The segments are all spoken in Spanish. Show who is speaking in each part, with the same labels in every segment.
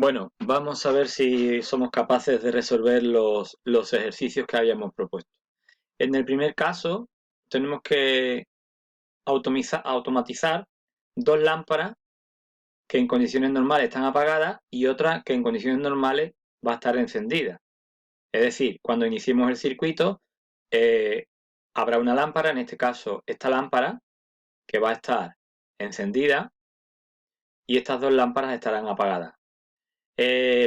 Speaker 1: Bueno, vamos a ver si somos capaces de resolver los ejercicios que habíamos propuesto. En el primer caso, tenemos que automatizar dos lámparas que en condiciones normales están apagadas y otra que en condiciones normales va a estar encendida. Es decir, cuando iniciemos el circuito, eh, habrá una lámpara, en este caso esta lámpara, que va a estar encendida y estas dos lámparas estarán apagadas.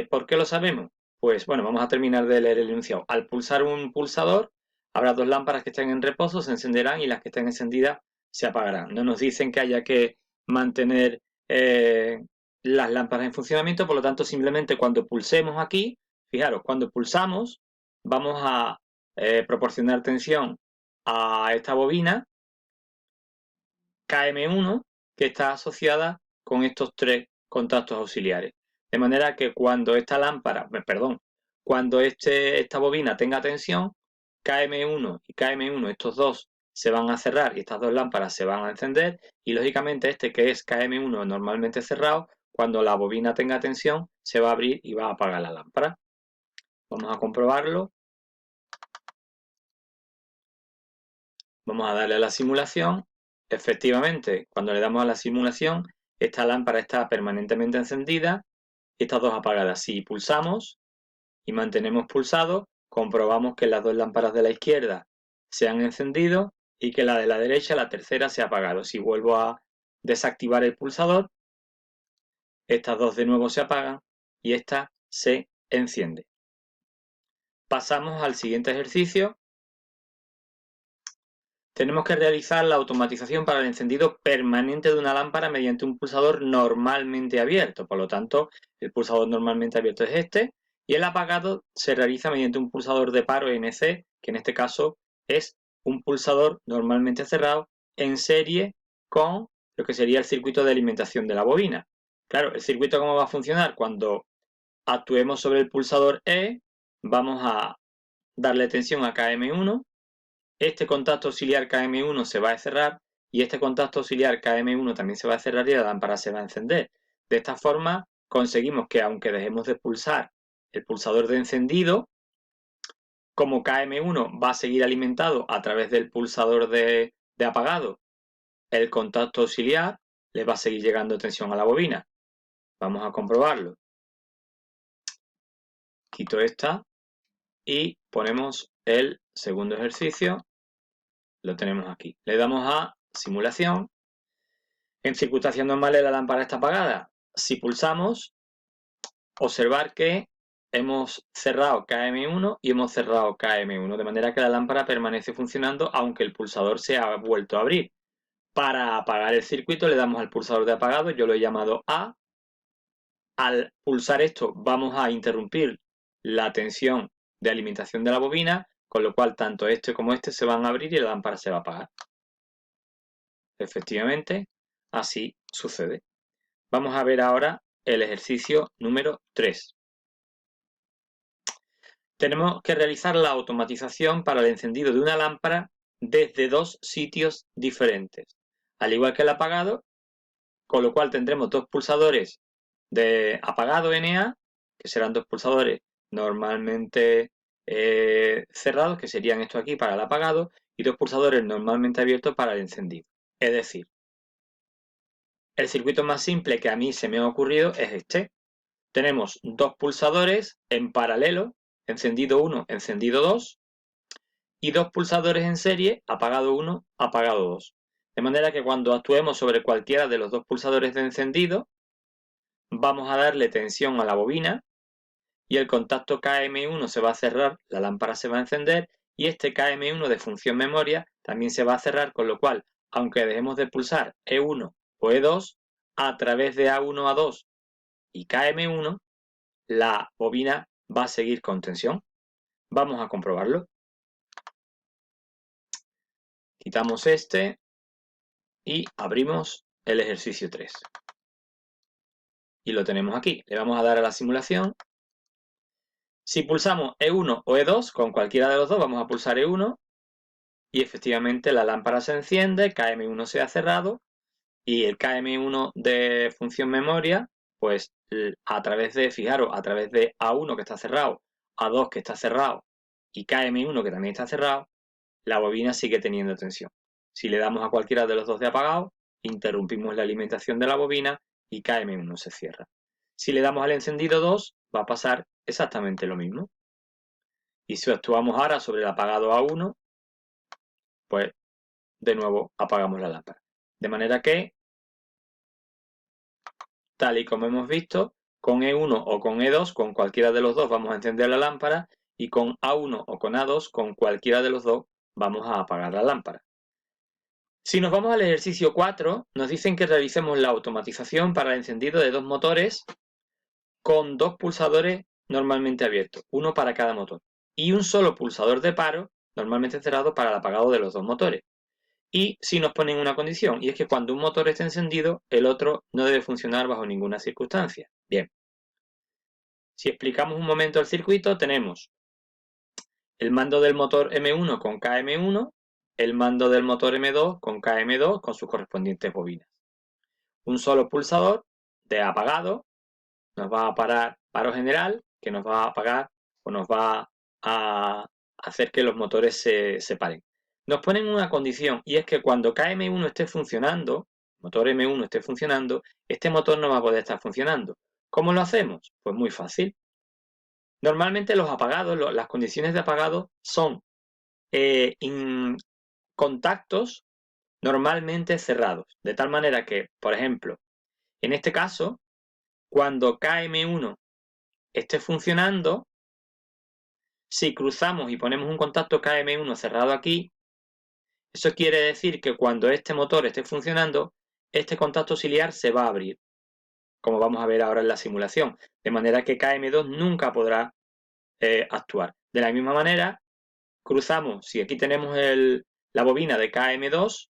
Speaker 1: ¿Por qué lo sabemos? Pues bueno, vamos a terminar de leer el enunciado. Al pulsar un pulsador, habrá dos lámparas que estén en reposo, se encenderán y las que estén encendidas se apagarán. No nos dicen que haya que mantener las lámparas en funcionamiento, por lo tanto, simplemente cuando pulsemos aquí, fijaros, cuando pulsamos, vamos a proporcionar tensión a esta bobina KM1 que está asociada con estos tres contactos auxiliares. De manera que cuando esta lámpara, perdón, cuando esta bobina tenga tensión, KM1 y KM1, estos dos se van a cerrar y estas dos lámparas se van a encender y lógicamente este que es KM1 normalmente cerrado, cuando la bobina tenga tensión se va a abrir y va a apagar la lámpara. Vamos a comprobarlo. Vamos a darle a la simulación. Efectivamente, cuando le damos a la simulación, esta lámpara está permanentemente encendida y estas dos apagadas. Si pulsamos y mantenemos pulsado, comprobamos que las dos lámparas de la izquierda se han encendido y que la de la derecha, la tercera, se ha apagado. Si vuelvo a desactivar el pulsador, estas dos de nuevo se apagan y esta se enciende. Pasamos al siguiente ejercicio. Tenemos que realizar la automatización para el encendido permanente de una lámpara mediante un pulsador normalmente abierto. Por lo tanto, el pulsador normalmente abierto es este y el apagado se realiza mediante un pulsador de paro NC, que en este caso es un pulsador normalmente cerrado en serie con lo que sería el circuito de alimentación de la bobina. Claro, el circuito ¿cómo va a funcionar? Cuando actuemos sobre el pulsador E, vamos a darle tensión a KM1. Este contacto auxiliar KM1 se va a cerrar y este contacto auxiliar KM1 también se va a cerrar y la lámpara se va a encender. De esta forma conseguimos que aunque dejemos de pulsar el pulsador de encendido, como KM1 va a seguir alimentado a través del pulsador de apagado, el contacto auxiliar le va a seguir llegando tensión a la bobina. Vamos a comprobarlo. Quito esta y ponemos el segundo ejercicio. Lo tenemos aquí. Le damos a simulación. En circunstancias normales la lámpara está apagada. Si pulsamos, observar que hemos cerrado KM1 y hemos cerrado KM1, de manera que la lámpara permanece funcionando aunque el pulsador se ha vuelto a abrir. Para apagar el circuito le damos al pulsador de apagado, yo lo he llamado A. Al pulsar esto vamos a interrumpir la tensión de alimentación de la bobina, con lo cual tanto este como este se van a abrir y la lámpara se va a apagar. Efectivamente, así sucede. Vamos a ver ahora el ejercicio número 3. Tenemos que realizar la automatización para el encendido de una lámpara desde dos sitios diferentes, al igual que el apagado, con lo cual tendremos dos pulsadores de apagado NA, que serán dos pulsadores normalmente cerrados, que serían estos aquí para el apagado, y dos pulsadores normalmente abiertos para el encendido. Es decir, el circuito más simple que a mí se me ha ocurrido es este. Tenemos dos pulsadores en paralelo, encendido 1, encendido 2, y dos pulsadores en serie, apagado 1, apagado 2. De manera que cuando actuemos sobre cualquiera de los dos pulsadores de encendido, vamos a darle tensión a la bobina y el contacto KM1 se va a cerrar, la lámpara se va a encender y este KM1 de función memoria también se va a cerrar, con lo cual, aunque dejemos de pulsar E1 o E2, a través de A1, A2 y KM1, la bobina va a seguir con tensión. Vamos a comprobarlo. Quitamos este y abrimos el ejercicio 3. Y lo tenemos aquí. Le vamos a dar a la simulación. Si pulsamos E1 o E2, con cualquiera de los dos, vamos a pulsar E1 y efectivamente la lámpara se enciende, KM1 se ha cerrado y el KM1 de función memoria pues a través de, fijaros, a través de A1 que está cerrado, A2 que está cerrado y KM1 que también está cerrado, la bobina sigue teniendo tensión. Si le damos a cualquiera de los dos de apagado, interrumpimos la alimentación de la bobina y KM1 se cierra. Si le damos al encendido 2, va a pasar exactamente lo mismo. Y si actuamos ahora sobre el apagado A1, pues de nuevo apagamos la lámpara. De manera que, tal y como hemos visto, con E1 o con E2, con cualquiera de los dos vamos a encender la lámpara, y con A1 o con A2, con cualquiera de los dos vamos a apagar la lámpara. Si nos vamos al ejercicio 4, nos dicen que realicemos la automatización para el encendido de dos motores con dos pulsadores normalmente abiertos, uno para cada motor, y un solo pulsador de paro normalmente cerrado para el apagado de los dos motores. Y si nos ponen una condición, y es que cuando un motor esté encendido, el otro no debe funcionar bajo ninguna circunstancia. Bien, si explicamos un momento el circuito, tenemos el mando del motor M1 con KM1, el mando del motor M2 con KM2 con sus correspondientes bobinas. Un solo pulsador de apagado nos va a parar paro general, que nos va a apagar o nos va a hacer que los motores se separen. Nos ponen una condición, y es que cuando KM1 esté funcionando, motor M1 esté funcionando, este motor no va a poder estar funcionando. ¿Cómo lo hacemos? Pues muy fácil. Normalmente los apagados, las condiciones de apagado son contactos normalmente cerrados, de tal manera que, por ejemplo, en este caso, cuando KM1 esté funcionando, si cruzamos y ponemos un contacto KM1 cerrado aquí, eso quiere decir que cuando este motor esté funcionando, este contacto auxiliar se va a abrir, como vamos a ver ahora en la simulación, de manera que KM2 nunca podrá actuar. De la misma manera, cruzamos, si aquí tenemos la bobina de KM2,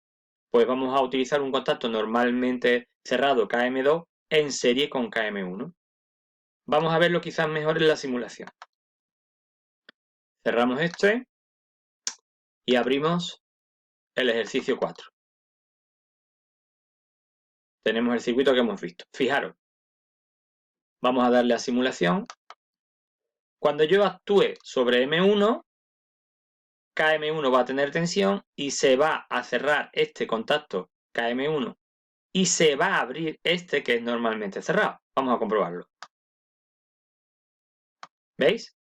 Speaker 1: pues vamos a utilizar un contacto normalmente cerrado KM2 en serie con KM1. Vamos a verlo quizás mejor en la simulación. Cerramos este y abrimos el ejercicio 4. Tenemos el circuito que hemos visto. Fijaros, vamos a darle a simulación. Cuando yo actúe sobre M1, KM1 va a tener tensión y se va a cerrar este contacto KM1 y se va a abrir este que es normalmente cerrado. Vamos a comprobarlo. ¿Veis?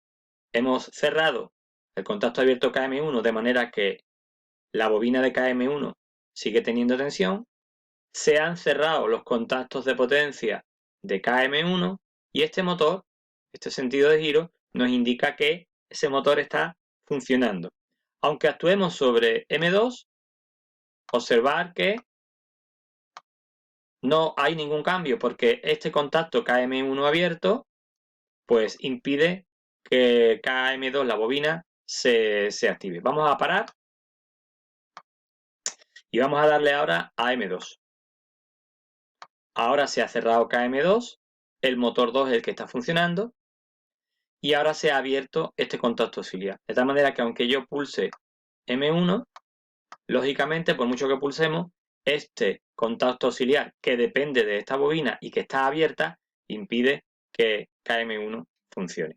Speaker 1: Hemos cerrado el contacto abierto KM1 de manera que la bobina de KM1 sigue teniendo tensión. Se han cerrado los contactos de potencia de KM1 y este motor, este sentido de giro, nos indica que ese motor está funcionando. Aunque actuemos sobre M2, observar que no hay ningún cambio porque este contacto KM1 abierto pues impide que KM2, la bobina, se active. Vamos a parar y vamos a darle ahora a M2. Ahora se ha cerrado KM2, el motor 2 es el que está funcionando y ahora se ha abierto este contacto auxiliar. De tal manera que aunque yo pulse M1, lógicamente, por mucho que pulsemos, este contacto auxiliar que depende de esta bobina y que está abierta, impide que KM1 funcione.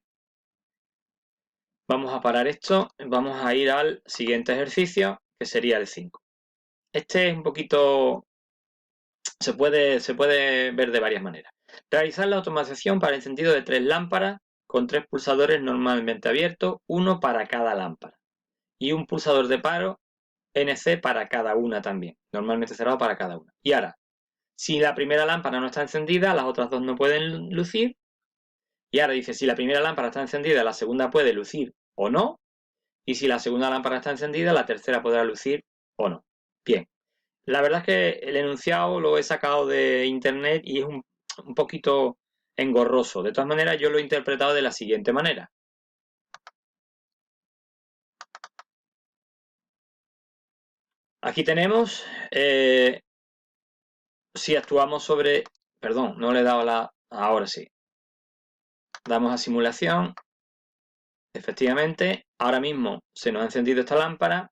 Speaker 1: Vamos a parar esto, vamos a ir al siguiente ejercicio, que sería el 5. Este es un poquito... se puede ver de varias maneras. Realizar la automatización para el encendido de 3 lámparas con 3 pulsadores normalmente abiertos, uno para cada lámpara. Y un pulsador de paro NC para cada una también, normalmente cerrado para cada una. Y ahora, si la primera lámpara no está encendida, las otras dos no pueden lucir. Y ahora dice, si la primera lámpara está encendida, la segunda puede lucir o no. Y si la segunda lámpara está encendida, la tercera podrá lucir o no. Bien, la verdad es que el enunciado lo he sacado de internet y es un poquito engorroso. De todas maneras, yo lo he interpretado de la siguiente manera. Aquí tenemos, si actuamos sobre, perdón, no le he dado ahora sí. Damos a simulación, efectivamente, ahora mismo se nos ha encendido esta lámpara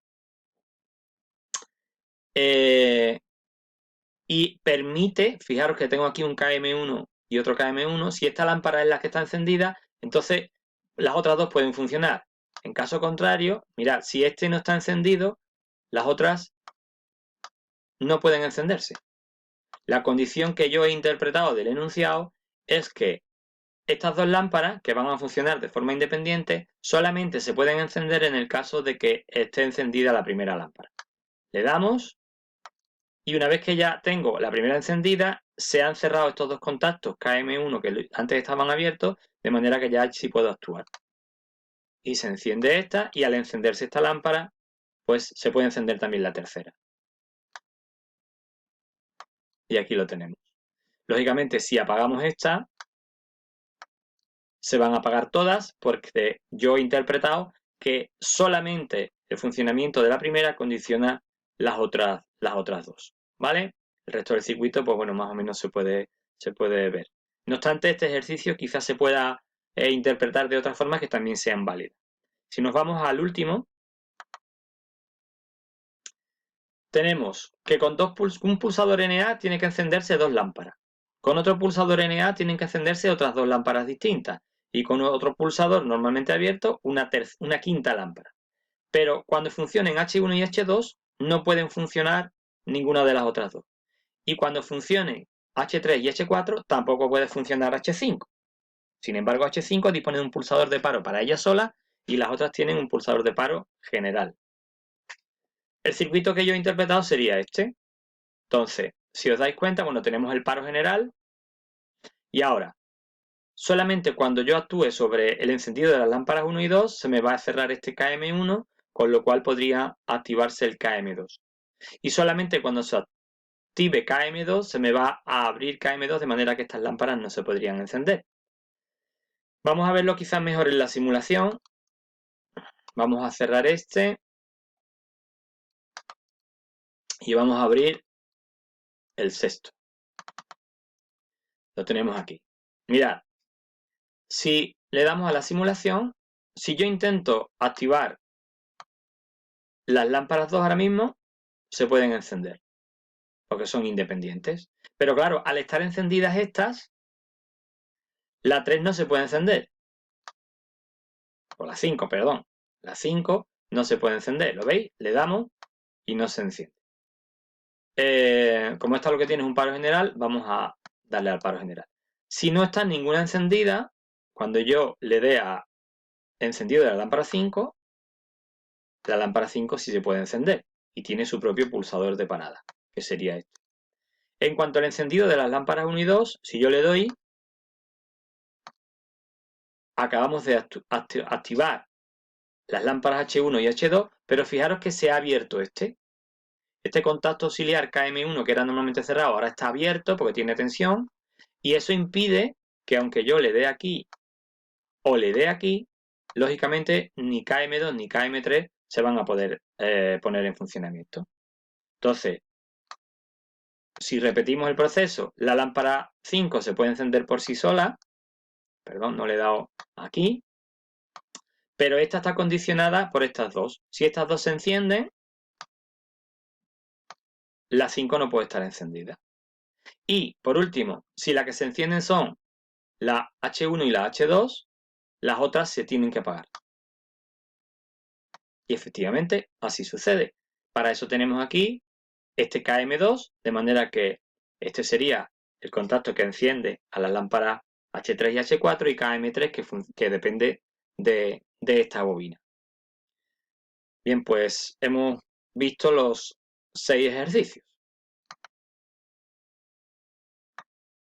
Speaker 1: y permite, fijaros que tengo aquí un KM1 y otro KM1, si esta lámpara es la que está encendida, entonces las otras dos pueden funcionar. En caso contrario, mirad, si este no está encendido, las otras no pueden encenderse. La condición que yo he interpretado del enunciado es que estas dos lámparas, que van a funcionar de forma independiente, solamente se pueden encender en el caso de que esté encendida la primera lámpara. Le damos y una vez que ya tengo la primera encendida, se han cerrado estos dos contactos KM1 que antes estaban abiertos, de manera que ya sí puedo actuar. Y se enciende esta y al encenderse esta lámpara, pues se puede encender también la tercera. Y aquí lo tenemos. Lógicamente, si apagamos esta, se van a apagar todas porque yo he interpretado que solamente el funcionamiento de la primera condiciona las otras dos, ¿vale? El resto del circuito, pues bueno, más o menos se puede ver. No obstante, este ejercicio quizás se pueda interpretar de otras formas que también sean válidas. Si nos vamos al último, tenemos que con un pulsador NA tiene que encenderse dos lámparas. Con otro pulsador NA tienen que encenderse otras dos lámparas distintas. Y con otro pulsador normalmente abierto, una quinta lámpara. Pero cuando funcionen H1 y H2, no pueden funcionar ninguna de las otras dos. Y cuando funcionen H3 y H4, tampoco puede funcionar H5. Sin embargo, H5 dispone de un pulsador de paro para ella sola y las otras tienen un pulsador de paro general. El circuito que yo he interpretado sería este. Entonces, si os dais cuenta, bueno, tenemos el paro general y ahora, solamente cuando yo actúe sobre el encendido de las lámparas 1 y 2, se me va a cerrar este KM1, con lo cual podría activarse el KM2. Y solamente cuando se active KM2, se me va a abrir KM2, de manera que estas lámparas no se podrían encender. Vamos a verlo quizás mejor en la simulación. Vamos a cerrar este. Y vamos a abrir el sexto. Lo tenemos aquí. Mirad, si le damos a la simulación, si yo intento activar las lámparas 2 ahora mismo, se pueden encender, porque son independientes. Pero claro, al estar encendidas estas, la 3 no se puede encender. O la 5, perdón. La 5 no se puede encender, ¿lo veis? Le damos y no se enciende. Como esta lo que tiene es un paro general, vamos a darle al paro general. Si no está ninguna encendida, cuando yo le dé a encendido de la lámpara 5, la lámpara 5 sí se puede encender y tiene su propio pulsador de parada, que sería este. En cuanto al encendido de las lámparas 1 y 2, si yo le doy, acabamos de activar las lámparas H1 y H2, pero fijaros que se ha abierto este. Este contacto auxiliar KM1, que era normalmente cerrado, ahora está abierto porque tiene tensión, y eso impide que aunque yo le dé aquí o le dé aquí, lógicamente ni KM2 ni KM3 se van a poder poner en funcionamiento. Entonces, si repetimos el proceso, la lámpara 5 se puede encender por sí sola, perdón, no le he dado aquí, pero esta está condicionada por estas dos. Si estas dos se encienden, la 5 no puede estar encendida. Y, por último, si las que se encienden son la H1 y la H2, las otras se tienen que apagar. Y efectivamente, así sucede. Para eso tenemos aquí este KM2, de manera que este sería el contacto que enciende a las lámparas H3 y H4 y KM3 que depende de esta bobina. Bien, pues hemos visto los 6 ejercicios.